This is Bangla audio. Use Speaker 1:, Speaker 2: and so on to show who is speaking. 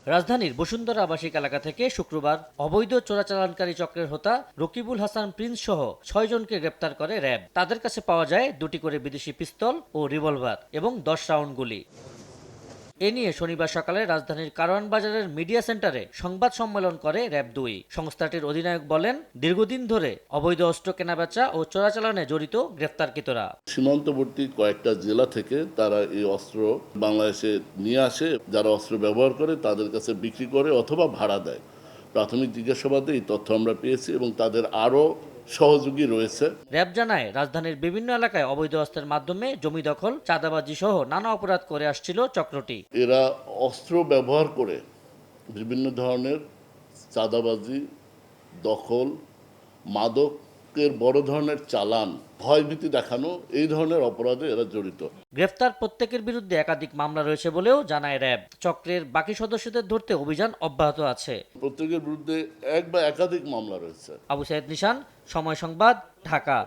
Speaker 1: রাজধানীর বসুন্ধরা আবাসিক এলাকা থেকে শুক্রবার অবৈধ চোরাচালানকারী চক্রের হোতা রকিবুল হাসান প্রিন্স সহ ৬ জনকে গ্রেপ্তার করে র্যাব। তাদের কাছে পাওয়া যায় ২টি করে বিদেশি পিস্তল ও রিভলভার এবং ১০ রাউন্ড গুলি। এ নিয়ে শনিবার সকালে রাজধানীর কারওয়ান বাজারের মিডিয়া সেন্টারে সংবাদ সম্মেলন করে র্যাব ২। সংস্থাটির অধিনায়ক বলেন, দীর্ঘদিন ধরে অবৈধ অস্ত্র কেনাবেচা ও চোরাচালানে জড়িত গ্রেফতারকৃতরা।
Speaker 2: সীমান্তবর্তী কয়েকটা জেলা থেকে তারা এই অস্ত্র বাংলাদেশে নিয়ে আসে। যারা অস্ত্র ব্যবহার করে তাদের কাছে বিক্রি করে অথবা ভাড়া দেয়। প্রাথমিক জিজ্ঞাসাবাদে এই তথ্য আমরা পেয়েছি এবং তাদের আরও সহযোগী রয়েছে।
Speaker 1: র্যাব জানায়, রাজধানীর বিভিন্ন এলাকায় অবৈধ অস্ত্রের মাধ্যমে জমি দখল, চাঁদাবাজি সহ নানা অপরাধ করে আসছিল চক্রটি।
Speaker 2: এরা অস্ত্র ব্যবহার করে বিভিন্ন ধরনের চাঁদাবাজি, দখল, মাদকের বড় ধরনের চালান, ভয়ভীতি দেখানো, এই ধরনের অপরাধে এরা জড়িত।
Speaker 1: গ্রেফতার প্রত্যেকের বিরুদ্ধে একাধিক মামলা রয়েছে বলেও জানায় র্যাব। চক্রের বাকি সদস্যদের ধরতে অভিযান অব্যাহত আছে।
Speaker 2: প্রত্যেকের বিরুদ্ধে এক বা একাধিক মামলা রয়েছে।
Speaker 1: আবু সাইদ নিশান, সময় সংবাদ, ঢাকা।